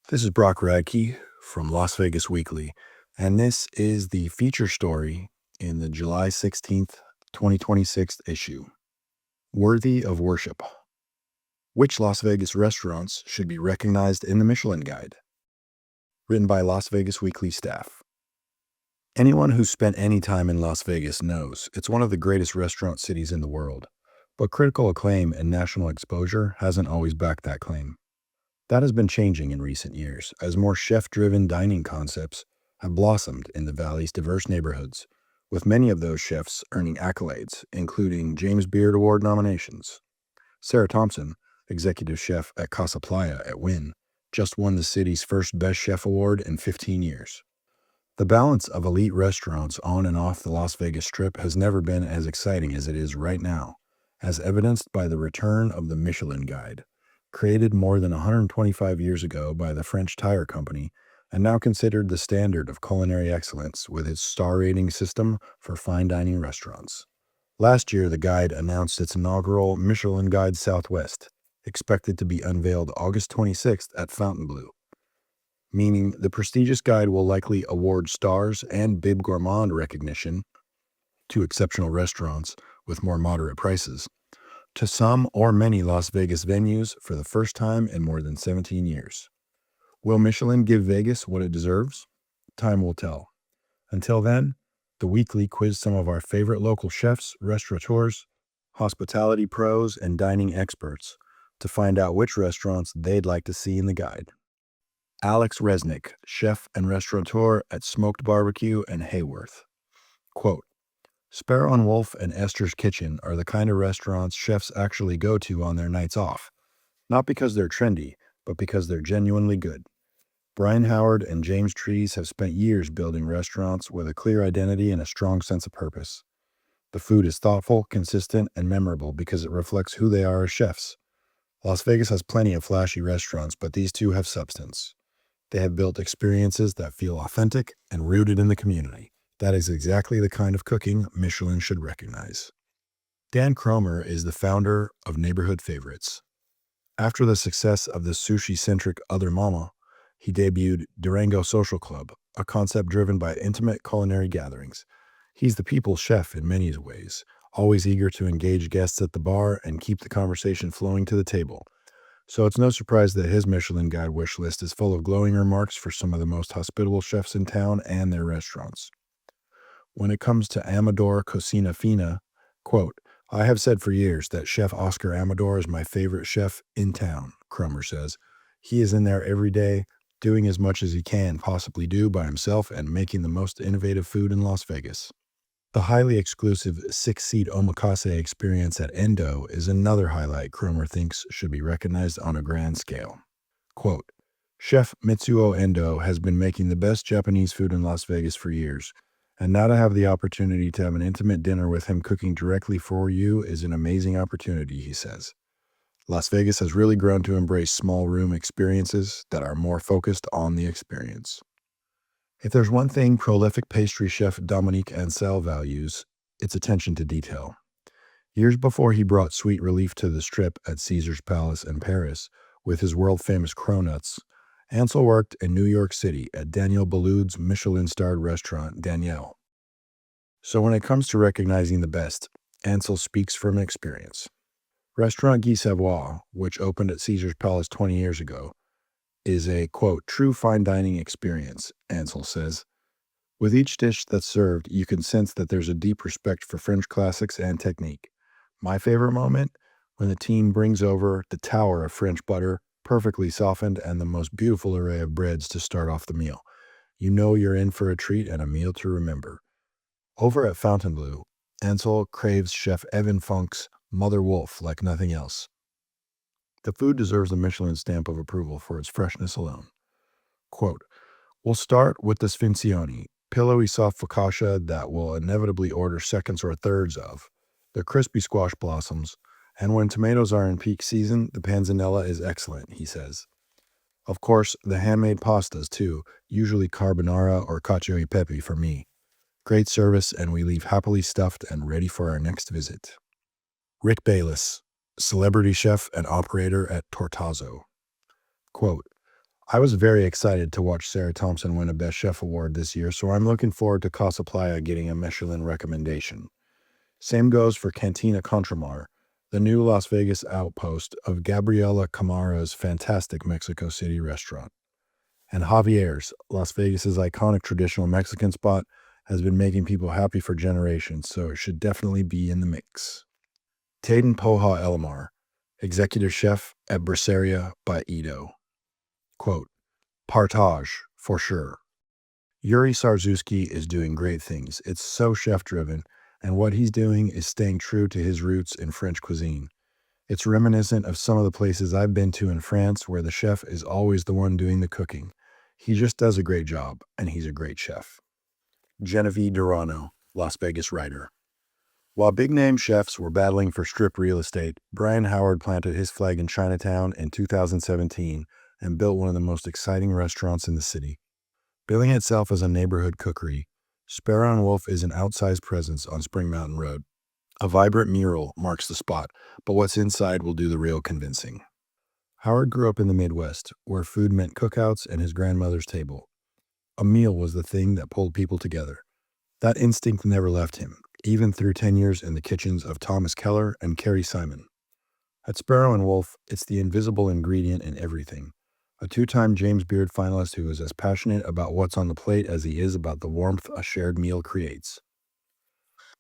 This is Brock Radke from Las Vegas Weekly, and this is the feature story in the July 16th, 2026 issue. Worthy of Worship. Which Las Vegas restaurants should be recognized in the Michelin Guide? Written by Las Vegas Weekly staff. Anyone who's spent any time in Las Vegas knows it's one of the greatest restaurant cities in the world, but critical acclaim and national exposure hasn't always backed that claim. That has been changing in recent years as more chef-driven dining concepts have blossomed in the valley's diverse neighborhoods, with many of those chefs earning accolades, including James Beard Award nominations. Sarah Thompson, executive chef at Casa Playa at Wynn, just won the city's first Best Chef Award in 15 years. The balance of elite restaurants on and off the Las Vegas Strip has never been as exciting as it is right now, as evidenced by the return of the Michelin Guide, created more than 125 years ago by the French tire company and now considered the standard of culinary excellence with its star rating system for fine dining restaurants. Last year, the guide announced its inaugural Michelin Guide Southwest, expected to be unveiled August 26th at Fontainebleau, meaning the prestigious guide will likely award stars and Bib Gourmand recognition to exceptional restaurants with more moderate prices to some or many Las Vegas venues for the first time in more than 17 years. Will Michelin give Vegas what it deserves? Time will tell. Until then, the Weekly quizzed some of our favorite local chefs, restaurateurs, hospitality pros, and dining experts to find out which restaurants they'd like to see in the guide. Alex Resnick, chef and restaurateur at Smoked Barbecue and Hayworth. Quote, Sparrow and Wolf and Esther's Kitchen are the kind of restaurants chefs actually go to on their nights off, not because they're trendy, but because they're genuinely good. Brian Howard and James Trees have spent years building restaurants with a clear identity and a strong sense of purpose. The food is thoughtful, consistent, and memorable because it reflects who they are as chefs. Las Vegas has plenty of flashy restaurants, but these two have substance. They have built experiences that feel authentic and rooted in the community. That is exactly the kind of cooking Michelin should recognize. Dan Cromer is the founder of Neighborhood Favorites. After the success of the sushi-centric Other Mama, he debuted Durango Social Club, a concept driven by intimate culinary gatherings. He's the people's chef in many ways, always eager to engage guests at the bar and keep the conversation flowing to the table. So it's no surprise that his Michelin Guide wish list is full of glowing remarks for some of the most hospitable chefs in town and their restaurants. When it comes to Amador Cocina Fina, quote, I have said for years that Chef Oscar Amador is my favorite chef in town, Cromer says. He is in there every day, doing as much as he can possibly do by himself and making the most innovative food in Las Vegas. The highly exclusive 6-seat omakase experience at Endo is another highlight Cromer thinks should be recognized on a grand scale. Quote, Chef Mitsuo Endo has been making the best Japanese food in Las Vegas for years, and now to have the opportunity to have an intimate dinner with him cooking directly for you is an amazing opportunity, he says. Las Vegas has really grown to embrace small room experiences that are more focused on the experience. If there's one thing prolific pastry chef Dominique Ansel values, it's attention to detail. Years before he brought sweet relief to the Strip at Caesar's Palace in Paris with his world-famous cronuts, Ansel worked in New York City at Daniel Boulud's Michelin-starred restaurant, Danielle. So when it comes to recognizing the best, Ansel speaks from experience. Restaurant Guy Savoy, which opened at Caesar's Palace 20 years ago, is a, quote, true fine dining experience, Ansel says. With each dish that's served, you can sense that there's a deep respect for French classics and technique. My favorite moment? When the team brings over the tower of French butter, perfectly softened, and the most beautiful array of breads to start off the meal. You know you're in for a treat and a meal to remember. Over at Fontainebleau, Ansel craves Chef Evan Funk's Mother Wolf like nothing else. The food deserves the Michelin stamp of approval for its freshness alone. Quote, we'll start with the sfincioni, pillowy soft focaccia that we'll inevitably order seconds or thirds of, the crispy squash blossoms, and when tomatoes are in peak season, the panzanella is excellent, he says. Of course, the handmade pastas too, usually carbonara or cacio e pepe for me. Great service, and we leave happily stuffed and ready for our next visit. Rick Bayless, celebrity chef and operator at Tortazo. Quote, I was very excited to watch Sarah Thompson win a Best Chef award this year, so I'm looking forward to Casa Playa getting a Michelin recommendation. Same goes for Cantina Contramar, the new Las Vegas outpost of Gabriela Camara's fantastic Mexico City restaurant. And Javier's, Las Vegas's iconic traditional Mexican spot, has been making people happy for generations, so it should definitely be in the mix. Tayden Poha Elmar, executive chef at Braceria by Edo. Quote, Partage, for sure. Yuri Sarzuski is doing great things. It's so chef-driven, and what he's doing is staying true to his roots in French cuisine. It's reminiscent of some of the places I've been to in France where the chef is always the one doing the cooking. He just does a great job, and he's a great chef. Genevieve Durano, Las Vegas writer. While big-name chefs were battling for strip real estate, Brian Howard planted his flag in Chinatown in 2017 and built one of the most exciting restaurants in the city. Billing itself as a neighborhood cookery, Sparrow and Wolf is an outsized presence on Spring Mountain Road. A vibrant mural marks the spot, but what's inside will do the real convincing. Howard grew up in the Midwest, where food meant cookouts and his grandmother's table. A meal was the thing that pulled people together. That instinct never left him, even through 10 years in the kitchens of Thomas Keller and Carrie Simon. At Sparrow and Wolf, it's the invisible ingredient in everything. A two-time James Beard finalist who is as passionate about what's on the plate as he is about the warmth a shared meal creates.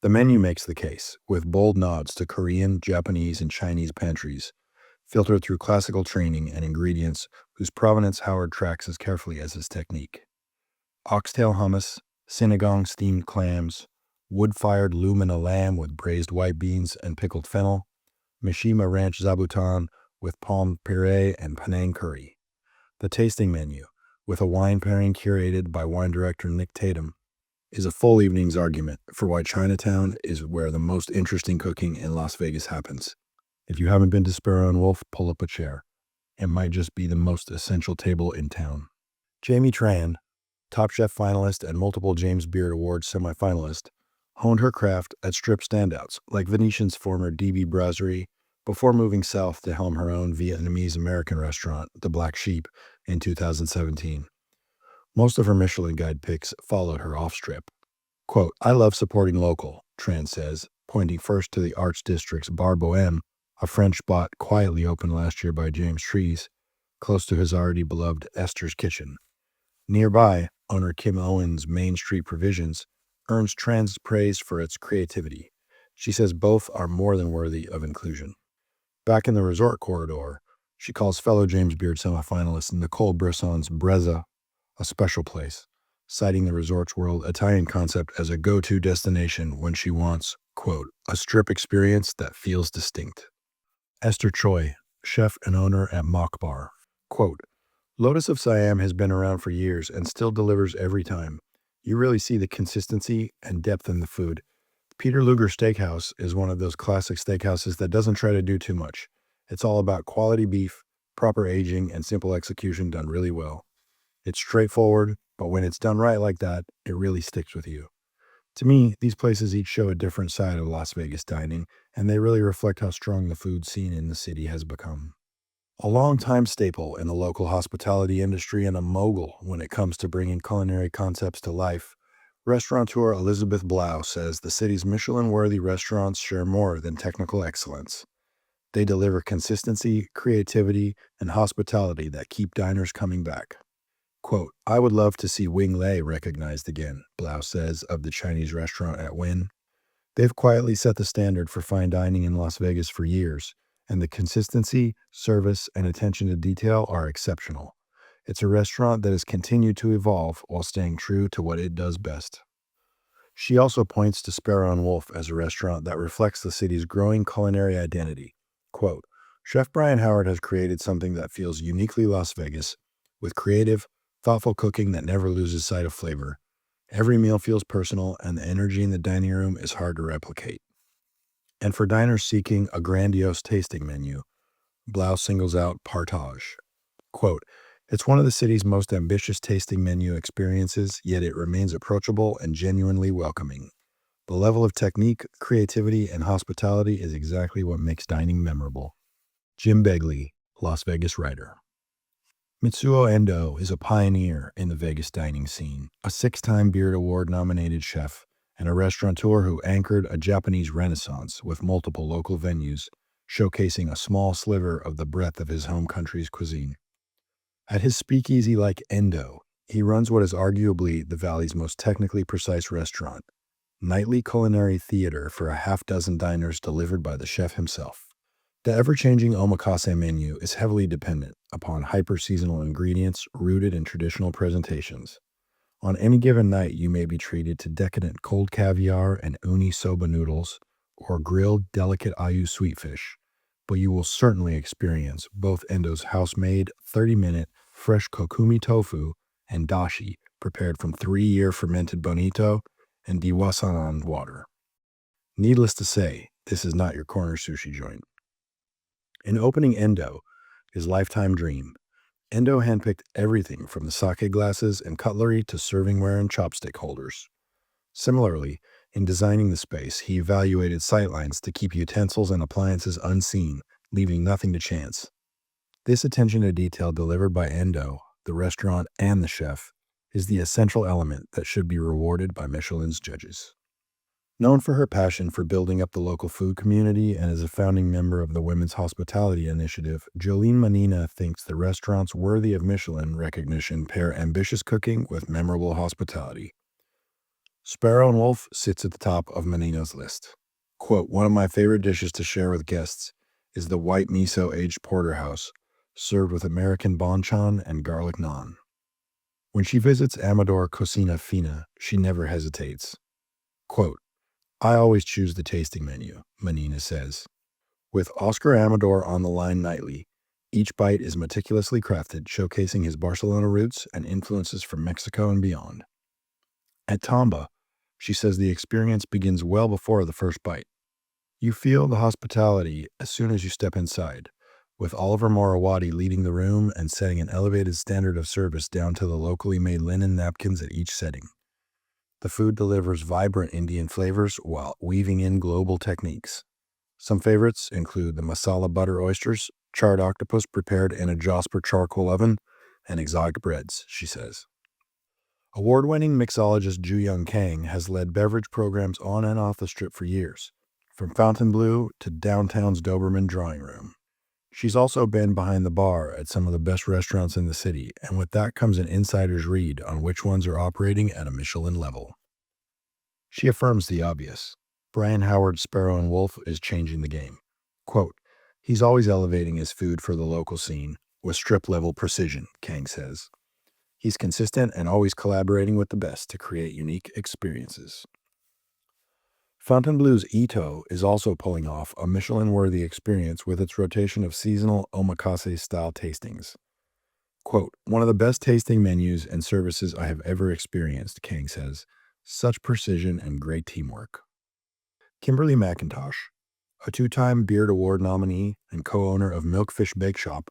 The menu makes the case, with bold nods to Korean, Japanese, and Chinese pantries, filtered through classical training and ingredients whose provenance Howard tracks as carefully as his technique. Oxtail hummus, sinigang steamed clams, wood-fired lumina lamb with braised white beans and pickled fennel, Mishima Ranch zabuton with palm puree and Penang curry. The tasting menu, with a wine pairing curated by wine director Nick Tatum, is a full evening's argument for why Chinatown is where the most interesting cooking in Las Vegas happens. If you haven't been to Sparrow and Wolf, pull up a chair. It might just be the most essential table in town. Jamie Tran, Top Chef finalist and multiple James Beard Awards semifinalist, honed her craft at strip standouts like Venetian's former DB Brasserie before moving south to helm her own Vietnamese-American restaurant, The Black Sheep, in 2017. Most of her Michelin Guide picks followed her off-strip. Quote, I love supporting local, Tran says, pointing first to the Arts District's Bar Bohème, a French spot quietly opened last year by James Trees, close to his already beloved Esther's Kitchen. Nearby, owner Kim Owen's Main Street Provisions earns Tran's praise for its creativity. She says both are more than worthy of inclusion. Back in the resort corridor, she calls fellow James Beard semifinalist Nicole Bresson's Brezza a special place, citing the Resorts World Italian concept as a go-to destination when she wants, quote, a strip experience that feels distinct. Esther Choi, chef and owner at Mock Bar, quote, Lotus of Siam has been around for years and still delivers every time. You really see the consistency and depth in the food. Peter Luger Steakhouse is one of those classic steakhouses that doesn't try to do too much. It's all about quality beef, proper aging, and simple execution done really well. It's straightforward, but when it's done right like that, it really sticks with you. To me, these places each show a different side of Las Vegas dining, and they really reflect how strong the food scene in the city has become. A longtime staple in the local hospitality industry and a mogul when it comes to bringing culinary concepts to life, restaurateur Elizabeth Blau says the city's Michelin-worthy restaurants share more than technical excellence. They deliver consistency, creativity, and hospitality that keep diners coming back. Quote, I would love to see Wing Lei recognized again, Blau says of the Chinese restaurant at Wynn. They've quietly set the standard for fine dining in Las Vegas for years, and the consistency, service, and attention to detail are exceptional. It's a restaurant that has continued to evolve while staying true to what it does best. She also points to Sparrow and Wolf as a restaurant that reflects the city's growing culinary identity. Quote, Chef Brian Howard has created something that feels uniquely Las Vegas, with creative, thoughtful cooking that never loses sight of flavor. Every meal feels personal, and the energy in the dining room is hard to replicate. And for diners seeking a grandiose tasting menu, Blau singles out Partage. Quote, it's one of the city's most ambitious tasting menu experiences, yet it remains approachable and genuinely welcoming. The level of technique, creativity, and hospitality is exactly what makes dining memorable. Jim Begley, Las Vegas writer. Mitsuo Endo is a pioneer in the Vegas dining scene, a six-time Beard Award-nominated chef and a restaurateur who anchored a Japanese renaissance with multiple local venues, showcasing a small sliver of the breadth of his home country's cuisine. At his speakeasy like Endo, he runs what is arguably the Valley's most technically precise restaurant, nightly culinary theater for a half-dozen diners delivered by the chef himself. The ever-changing omakase menu is heavily dependent upon hyper-seasonal ingredients rooted in traditional presentations. On any given night, you may be treated to decadent cold caviar and uni soba noodles or grilled delicate ayu sweetfish, but you will certainly experience both Endo's house-made 30-minute fresh kokumi tofu and dashi prepared from 3-year fermented bonito and diwasanan water. Needless to say, this is not your corner sushi joint. In opening Endo, his lifetime dream, Endo handpicked everything from the sake glasses and cutlery to servingware and chopstick holders. Similarly, in designing the space, he evaluated sightlines to keep utensils and appliances unseen, leaving nothing to chance. This attention to detail delivered by Endo, the restaurant, and the chef is the essential element that should be rewarded by Michelin's judges. Known for her passion for building up the local food community and as a founding member of the Women's Hospitality Initiative, Jolene Manina thinks the restaurants worthy of Michelin recognition pair ambitious cooking with memorable hospitality. Sparrow and Wolf sits at the top of Manina's list. Quote, "One of my favorite dishes to share with guests is the white miso aged porterhouse, served with American banchan and garlic naan. When she visits Amador Cocina Fina, she never hesitates. Quote, I always choose the tasting menu," Manina says. With Oscar Amador on the line nightly, each bite is meticulously crafted, showcasing his Barcelona roots and influences from Mexico and beyond. At Tamba, she says the experience begins well before the first bite. You feel the hospitality as soon as you step inside, with Oliver Morawati leading the room and setting an elevated standard of service down to the locally made linen napkins at each setting. The food delivers vibrant Indian flavors while weaving in global techniques. Some favorites include the masala butter oysters, charred octopus prepared in a Jasper charcoal oven, and exotic breads, she says. Award-winning mixologist Ju-Young Kang has led beverage programs on and off the Strip for years, from Fontainebleau to downtown's Doberman Drawing Room. She's also been behind the bar at some of the best restaurants in the city, and with that comes an insider's read on which ones are operating at a Michelin level. She affirms the obvious. Brian Howard's Sparrow and Wolf is changing the game. Quote, "He's always elevating his food for the local scene with strip-level precision," Kang says. He's consistent and always collaborating with the best to create unique experiences. Fontainebleau's Ito is also pulling off a Michelin-worthy experience with its rotation of seasonal omakase-style tastings. Quote, "One of the best tasting menus and services I have ever experienced," Kang says. "Such precision and great teamwork." Kimberly McIntosh, a two-time Beard Award nominee and co-owner of Milkfish Bake Shop,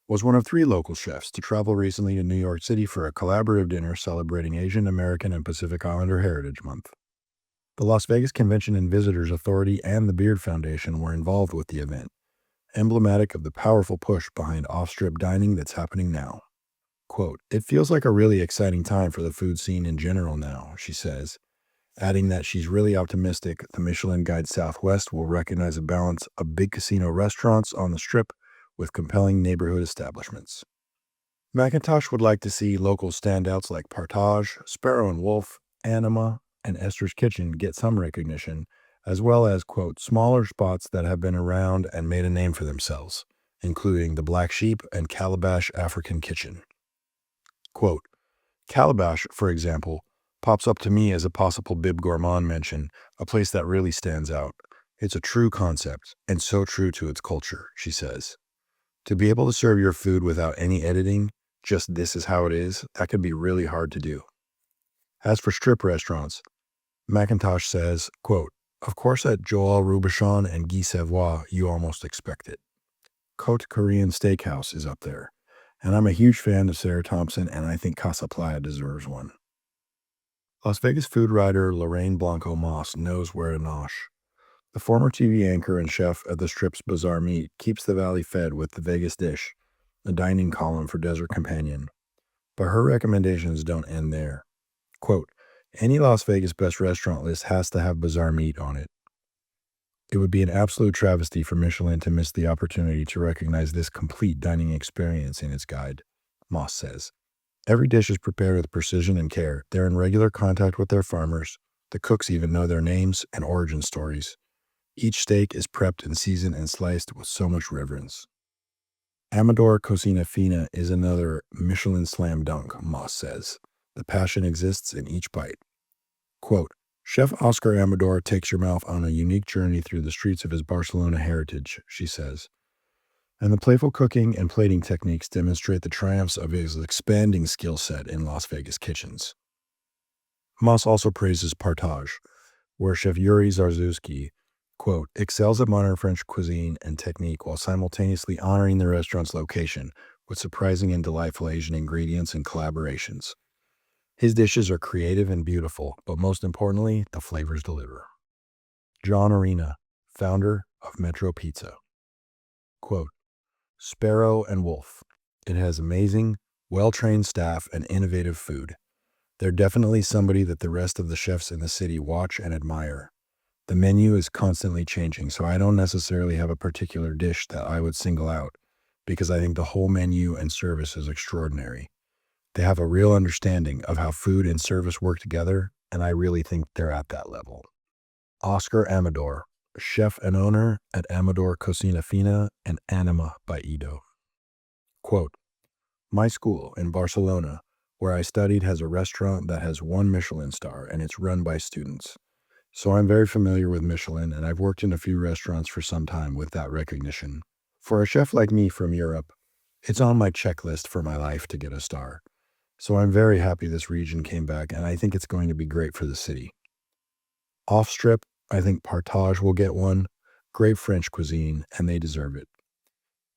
was one of 3 local chefs to travel recently to New York City for a collaborative dinner celebrating Asian American and Pacific Islander Heritage Month. The Las Vegas Convention and Visitors Authority and the Beard Foundation were involved with the event, emblematic of the powerful push behind off-strip dining that's happening now. Quote, "It feels like a really exciting time for the food scene in general now," she says, adding that she's really optimistic the Michelin Guide Southwest will recognize a balance of big casino restaurants on the Strip with compelling neighborhood establishments. McIntosh would like to see local standouts like Partage, Sparrow and Wolf, Anima, and Esther's Kitchen get some recognition, as well as, quote, "smaller spots that have been around and made a name for themselves, including the Black Sheep and Calabash African Kitchen." Quote, "Calabash, for example, pops up to me as a possible Bib Gourmand mention, a place that really stands out. It's a true concept, and so true to its culture," she says. To be able to serve your food without any editing, just this is how it is, that can be really hard to do. As for strip restaurants, McIntosh says, quote, "Of course at Joel Robuchon and Guy Savoy, you almost expect it. Côte Korean Steakhouse is up there, and I'm a huge fan of Sarah Thompson, and I think Casa Playa deserves one." Las Vegas food writer Lorraine Blanco Moss knows where to nosh. The former TV anchor and chef at the Strip's Bizarre Meat keeps the Valley fed with the Vegas dish, a dining column for Desert Companion. But her recommendations don't end there. Quote, any Las Vegas best restaurant list has to have bizarre meat on it. It would be an absolute travesty for Michelin to miss the opportunity to recognize this complete dining experience in its guide, Moss says. Every dish is prepared with precision and care. They're in regular contact with their farmers. The cooks even know their names and origin stories. Each steak is prepped and seasoned and sliced with so much reverence. Amador Cocina Fina is another Michelin slam dunk, Moss says. The passion exists in each bite. Quote, Chef Oscar Amador takes your mouth on a unique journey through the streets of his Barcelona heritage, she says. And the playful cooking and plating techniques demonstrate the triumphs of his expanding skill set in Las Vegas kitchens. Moss also praises Partage, where Chef Yuri Zarzewski, quote, excels at modern French cuisine and technique while simultaneously honoring the restaurant's location with surprising and delightful Asian ingredients and collaborations. His dishes are creative and beautiful, but most importantly, the flavors deliver. John Arena, founder of Metro Pizza. Quote, Sparrow and Wolf. It has amazing, well-trained staff and innovative food. They're definitely somebody that the rest of the chefs in the city watch and admire. The menu is constantly changing, so I don't necessarily have a particular dish that I would single out, because I think the whole menu and service is extraordinary. They have a real understanding of how food and service work together, and I really think they're at that level. Oscar Amador, chef and owner at Amador Cocina Fina and Anima by Ido. Quote, my school in Barcelona, where I studied, has a restaurant that has 1 Michelin star, and it's run by students. So I'm very familiar with Michelin, and I've worked in a few restaurants for some time with that recognition. For a chef like me from Europe, it's on my checklist for my life to get a star. So I'm very happy this region came back, and I think it's going to be great for the city. Off-strip, I think Partage will get one. Great French cuisine, and they deserve it.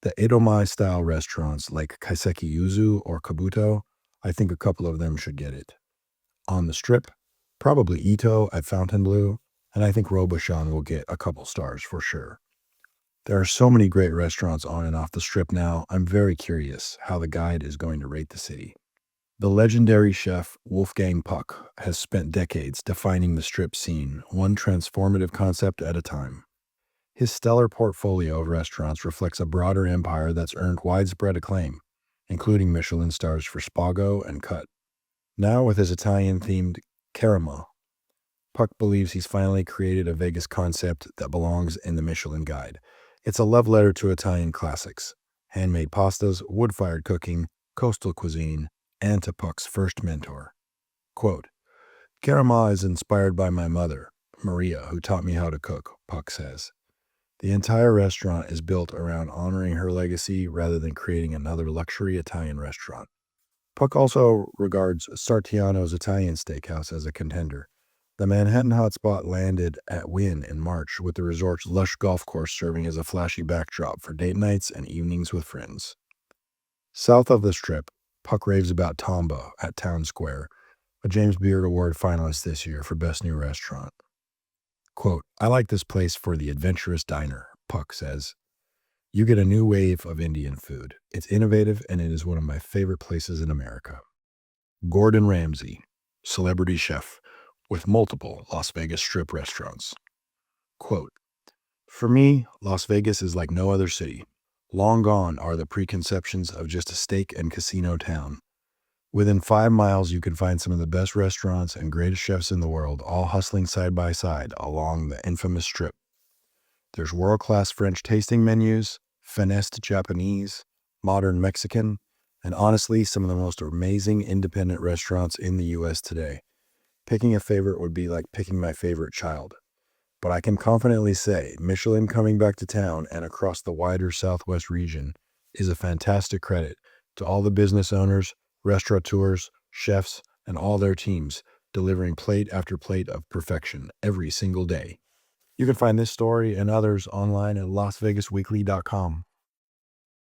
The Edomai-style restaurants like Kaiseki Yuzu or Kabuto, I think a couple of them should get it. On the strip, probably Ito at Fontainebleau, and I think Robuchon will get a couple stars for sure. There are so many great restaurants on and off the strip now, I'm very curious how the guide is going to rate the city. The legendary chef Wolfgang Puck has spent decades defining the strip scene, one transformative concept at a time. His stellar portfolio of restaurants reflects a broader empire that's earned widespread acclaim, including Michelin stars for Spago and Cut. Now with his Italian-themed Carama, Puck believes he's finally created a Vegas concept that belongs in the Michelin Guide. It's a love letter to Italian classics, handmade pastas, wood-fired cooking, coastal cuisine, and to Puck's first mentor. Quote, Carama is inspired by my mother, Maria, who taught me how to cook, Puck says. The entire restaurant is built around honoring her legacy rather than creating another luxury Italian restaurant. Puck also regards Sartiano's Italian Steakhouse as a contender. The Manhattan hotspot landed at Wynn in March, with the resort's lush golf course serving as a flashy backdrop for date nights and evenings with friends. South of the Strip, Puck raves about Tomba at Town Square, a James Beard Award finalist this year for Best New Restaurant. Quote, I like this place for the adventurous diner, Puck says. You get a new wave of Indian food. It's innovative, and it is one of my favorite places in America. Gordon Ramsay, celebrity chef with multiple Las Vegas Strip restaurants. Quote, for me, Las Vegas is like no other city. Long gone are the preconceptions of just a steak and casino town. Within 5 miles, you can find some of the best restaurants and greatest chefs in the world, all hustling side by side along the infamous Strip. There's world-class French tasting menus, finessed Japanese, modern Mexican, and honestly, some of the most amazing independent restaurants in the U.S. today. Picking a favorite would be like picking my favorite child. But I can confidently say Michelin coming back to town and across the wider Southwest region is a fantastic credit to all the business owners, restaurateurs, chefs, and all their teams delivering plate after plate of perfection every single day. You can find this story and others online at LasVegasWeekly.com.